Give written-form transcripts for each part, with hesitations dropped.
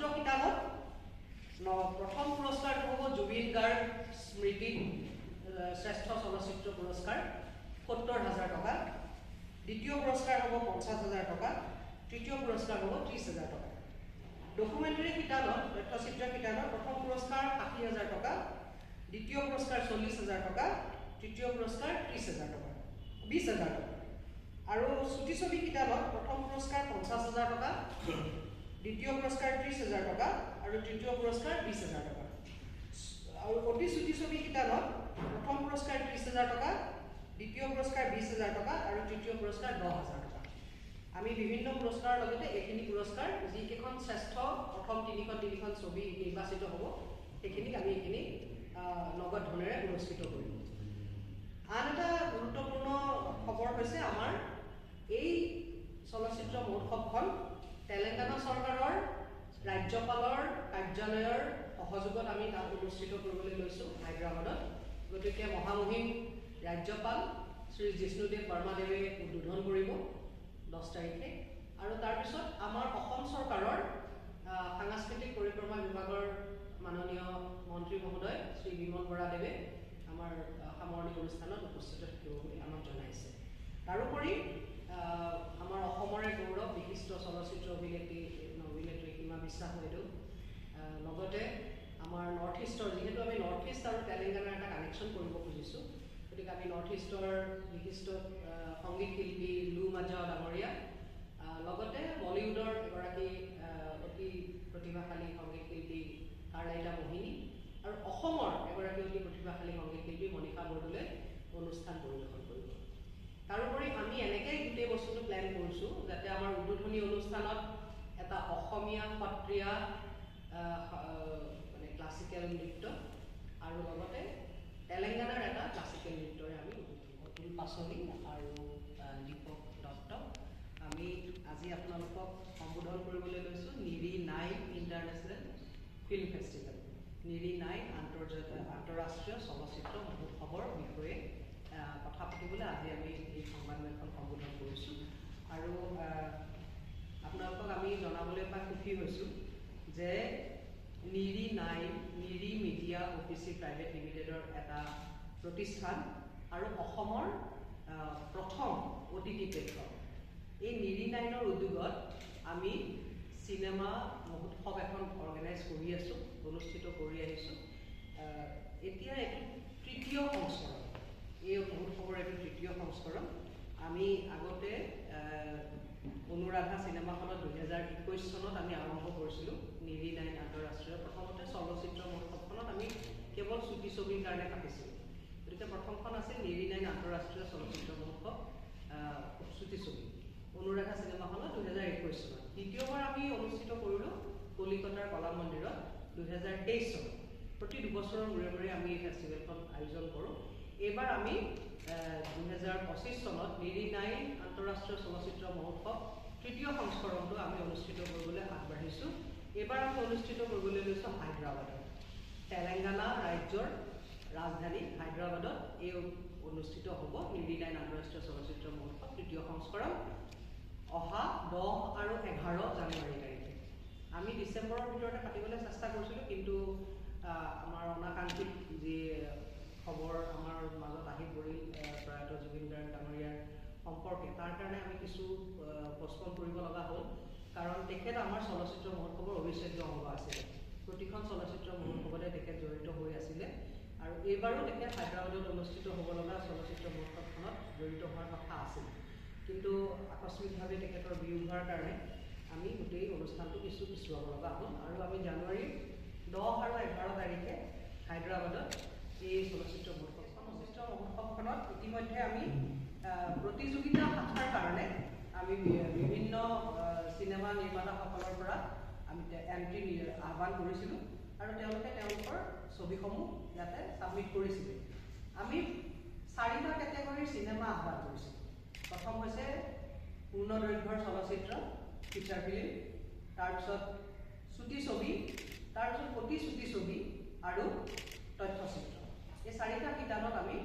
চলচ্চিত্ৰ শিতানত প্ৰথম পুৰস্কাৰটো হ'ব জুবিন গাৰ্গ স্মৃতি শ্ৰেষ্ঠ চলচ্চিত্ৰ পুৰস্কাৰ ৭০,০০০ টকা, দ্বিতীয় পুৰস্কাৰ হ'ব ৫০,০০০ টকা, তৃতীয় পুৰস্কাৰ হ'ব ৩০,০০০ টকা। ডকুমেণ্টাৰী শিতানত তথ্যচিত্ৰ শিতানত প্ৰথম পুৰস্কাৰ ৬০,০০০ টকা, দ্বিতীয় পুৰস্কাৰ ৪০,০০০ টকা, তৃতীয় পুৰস্কাৰ ৩০,০০০ টকা ২০,০০০ টকা। আৰু চুটি ছবি শিতানত প্ৰথম পুৰস্কাৰ ৫০,০০০ টকা, দ্বিতীয় পুৰস্কাৰ ৩০,০০০ টকা আৰু তৃতীয় পুৰস্কাৰ ২০,০০০ টকা। আৰু অতি চুটি ছবি শিতানত প্ৰথম পুৰস্কাৰ ৩০,০০০ টকা, দ্বিতীয় পুৰস্কাৰ ২০,০০০ টকা আৰু তৃতীয় পুৰস্কাৰ ১০,০০০ টকা। আমি বিভিন্ন পুৰস্কাৰৰ লগতে এইখিনি পুৰস্কাৰ যিকেইখন শ্ৰেষ্ঠ প্ৰথম তিনিখন ছবি নিৰ্বাচিত হ'ব সেইখিনিক আমি এইখিনি নগদ ধনেৰে পুৰস্কৃত কৰিম। আন এটা গুৰুত্বপূৰ্ণ খবৰ হৈছে আমাৰ এই চলচ্চিত্ৰ মহোৎসৱখন তেলেংগানা চৰকাৰৰ ৰাজ্যপালৰ কাৰ্যালয়ৰ সহযোগত আমি তাত অনুষ্ঠিত কৰিবলৈ লৈছোঁ হায়দৰাবাদত। গতিকে মহামহিম ৰাজ্যপাল শ্ৰী জিষ্ণুদেৱ বৰ্মাদেৱে উদ্বোধন কৰিব 10 তাৰিখে। আৰু তাৰপিছত আমাৰ অসম চৰকাৰৰ সাংস্কৃতিক পৰিক্ৰমা বিভাগৰ মাননীয় মন্ত্ৰী মহোদয় শ্ৰী বিমল বৰাদেৱে আমাৰ সামৰণি অনুষ্ঠানত উপস্থিত থাকিব বুলি আমাক জনাইছে। তাৰোপৰি আমাৰ অসমৰে গৌৰৱ বিশিষ্ট চলচ্চিত্ৰ অভিনেত্ৰী হিমা বিশ্বাস বাইদেউ, লগতে আমাৰ নৰ্থ ইষ্টৰ, যিহেতু আমি নৰ্থ ইষ্ট আৰু তেলেংগানাৰ এটা কানেকশ্যন কৰিব খুজিছোঁ, গতিকে আমি নৰ্থ ইষ্টৰ বিশিষ্ট সংগীত শিল্পী লু মাজা ডাঙৰীয়া, লগতে বলিউডৰ এগৰাকী অতি প্ৰতিভাশালী সংগীত শিল্পী কাৰ্লাইটা মোহিনী আৰু অসমৰ এগৰাকী অতি প্ৰতিভাশালী সংগীত শিল্পী মণিষা বৰদলৈ অনুষ্ঠান পৰিৱেশন কৰিব। তাৰোপৰি আমি এনেকৈ গোটেই বস্তুটো প্লেন কৰিছোঁ যাতে আমাৰ উদ্বোধনী অনুষ্ঠানত এটা অসমীয়া সত্ৰীয়া মানে ক্লাছিকেল নৃত্য আৰু লগতে তেলেংগানাৰ এটা ক্লাছিকেল নৃত্যৰে আমি অতুল পাচনি আৰু দীপক দত্ত আমি আজি আপোনালোকক সম্বোধন কৰিবলৈ লৈছোঁ নিৰি 9 ইণ্টাৰনেশ্যনেল ফিল্ম ফেষ্টিভেল, নিৰি 9 আন্তঃৰাষ্ট্ৰীয় চলচ্চিত্ৰ মহোৎসৱৰ বিষয়ে কথা পাতিবলৈ আজি আমি এই সংবাদমেলখন সম্বোধন কৰিছোঁ। আৰু আপোনালোকক আমি জনাবলৈ পাই সুখী হৈছোঁ যে নিৰি 9 নিৰি মিডিয়া অফিচি প্ৰাইভেট লিমিটেডৰ এটা প্ৰতিষ্ঠান আৰু অসমৰ প্ৰথম OTT প্লেটফৰ্ম। এই নিৰি 9ৰ উদ্যোগত আমি চিনেমা মহোৎসৱ এখন অৰ্গেনাইজ কৰি আছোঁ, অনুষ্ঠিত কৰি আহিছোঁ। এতিয়া এইটো তৃতীয় সংস্কৰণ, এই মহোৎসৱৰ এইটো তৃতীয় সংস্কৰণ। আমি আগতে অনুৰাধা চিনেমা হলত 2021 চনত আমি আৰম্ভ কৰিছিলোঁ নিৰি 9 আন্তঃৰাষ্ট্ৰীয়। প্ৰথমতে চলচ্চিত্ৰ মহোৎসৱখনত আমি কেৱল চুটি ছবিৰ কাৰণে পাতিছিলোঁ, গতিকে প্ৰথমখন আছিল নিৰি 9 আন্তঃৰাষ্ট্ৰীয় চলচ্চিত্ৰ মহোৎসৱ চুটি ছবি অনুৰাধা চিনেমা হলত 2021 চনত। দ্বিতীয়বাৰ আমি অনুষ্ঠিত কৰিলোঁ কলিকতাৰ কলা মন্দিৰত 2023 চনত। প্ৰতি 2 বছৰৰ মূৰে মূৰে আমি এই ফেষ্টিভেলখন আয়োজন কৰোঁ। এইবাৰ আমি 2025 চনত নিৰি 9 আন্তঃৰাষ্ট্ৰীয় চলচ্চিত্ৰ মহোৎসৱ তৃতীয় সংস্কৰণটো আমি অনুষ্ঠিত কৰিবলৈ আগবাঢ়িছোঁ। এইবাৰ আমি অনুষ্ঠিত কৰিবলৈ লৈছোঁ হায়দৰাবাদত, তেলেংগানা ৰাজ্যৰ ৰাজধানী হায়দৰাবাদত এই অনুষ্ঠিত হ'ব নিৰি 9 আন্তঃৰাষ্ট্ৰীয় চলচ্চিত্ৰ মহোৎসৱ তৃতীয় সংস্কৰণ অহা 10 আৰু 11 জানুৱাৰী তাৰিখে। আমি ডিচেম্বৰৰ ভিতৰতে পাতিবলৈ চেষ্টা কৰিছিলোঁ, কিন্তু আমাৰ অনাকাংক্ষিত যি খবৰ আমাৰ মাজত আহি পৰিল প্ৰয়াত জুবিন গাৰ্গ ডাঙৰীয়াৰ সম্পৰ্কে, তাৰ কাৰণে আমি কিছু পষ্টপন কৰিব লগা হ'ল। কাৰণ তেখেত আমাৰ চলচ্চিত্ৰ মহোৎসৱৰ অবিচ্ছেদ্য অংগ আছিলে, প্ৰতিখন চলচ্চিত্ৰ মহোৎসৱতে তেখেত জড়িত হৈ আছিলে। আৰু এইবাৰো তেখেত হায়দৰাবাদত অনুষ্ঠিত হ'ব লগা চলচ্চিত্ৰ মহোৎসৱখনত জড়িত হোৱাৰ কথা আছিল, কিন্তু আকস্মিকভাৱে তেখেতৰ বিয়োগ হোৱাৰ কাৰণে আমি গোটেই অনুষ্ঠানটো কিছু পিছুৱাব লগা হ'ল। আৰু আমি জানুৱাৰীৰ 10 আৰু 11 তাৰিখে হায়দৰাবাদত এই চলচ্চিত্ৰ মহোৎসৱখনত ইতিমধ্যে আমি প্ৰতিযোগিতা শাখাৰ কাৰণে আমি বিভিন্ন চিনেমা নিৰ্মাতাসকলৰ পৰা আমি এণ্ট্ৰি আহ্বান কৰিছিলোঁ আৰু তেওঁলোকে তেওঁলোকৰ ছবিসমূহ ইয়াতে ছাবমিট কৰিছিলে। আমি 4টা কেটেগৰীৰ চিনেমা আহ্বান কৰিছিলোঁ। প্ৰথম হৈছে পূৰ্ণদৈৰ্ঘ্যৰ চলচ্চিত্ৰ ফিচাৰ ফিল্ম, তাৰপিছত চুটি ছবি, তাৰপিছত অতি চুটি ছবি আৰু তথ্যচিত্ৰ। এই 4টা শিতানত আমি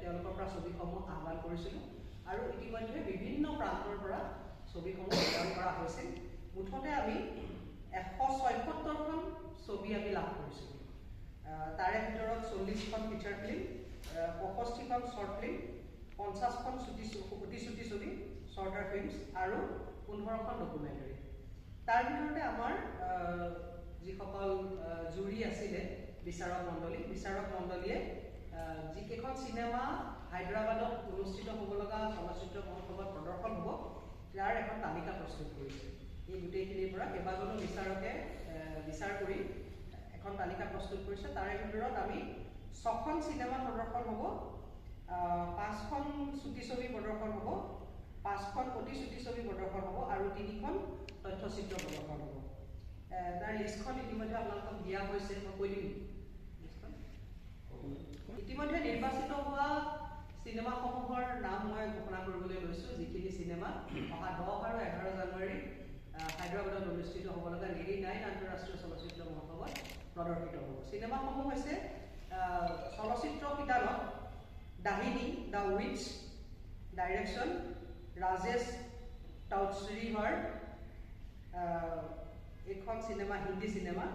তেওঁলোকৰ পৰা ছবিসমূহ আহ্বান কৰিছিলোঁ আৰু ইতিমধ্যে বিভিন্ন প্ৰান্তৰ পৰা ছবিসমূহ প্ৰেৰণ কৰা হৈছিল। মুঠতে আমি 106খন লাভ কৰিছোঁ। তাৰে ভিতৰত 40খন ফিচাৰ ফিল্ম, 65খন শ্বৰ্ট ফিল্ম, 50খন চুটি ছবি শ্বৰ্টাৰ ফিল্মছ আৰু 15খন ডকুমেণ্টাৰী। তাৰ ভিতৰতে আমাৰ যিসকল জুৰি আছিলে বিচাৰক মণ্ডলীয়ে যিকেইখন চিনেমা হায়দৰাবাদত অনুষ্ঠিত হ'ব লগা চলচ্চিত্ৰ মহোৎসৱত প্ৰদৰ্শন হ'ব তাৰ এখন তালিকা প্ৰস্তুত কৰিছে। এই গোটেইখিনিৰ পৰা কেইবাজনো বিচাৰকে বিচাৰ কৰি এখন তালিকা প্ৰস্তুত কৰিছে। তাৰে ভিতৰত আমি 6খন চিনেমা প্ৰদৰ্শন হ'ব, 5খন চুটি ছবি প্ৰদৰ্শন হ'ব, 5খন অতি চুটি ছবি প্ৰদৰ্শন হ'ব আৰু 3খন তথ্যচিত্ৰ প্ৰদৰ্শন হ'ব। তাৰ লিষ্টখন ইতিমধ্যে আপোনালোকক দিয়া হৈছে, মই কৈ দিম লিষ্টখন। ইতিমধ্যে নিৰ্বাচিত হোৱা চিনেমাসমূহৰ নাম মই ঘোষণা কৰিবলৈ লৈছোঁ, যিখিনি চিনেমা অহা 10 আৰু 11 জানুৱাৰীত হায়দৰাবাদত অনুষ্ঠিত হ'ব লগা নেৰী 9 আন্তঃৰাষ্ট্ৰীয় চলচ্চিত্ৰ মহোৎসৱত প্ৰদৰ্শিত হ'ব। চিনেমাসমূহ হৈছে চলচ্চিত্ৰ শিতানত দাহিনী দ্য উইচ, ডাইৰেকশ্যন ৰাজেশ টাউচৰিৱাৰ, এইখন চিনেমা হিন্দী চিনেমা।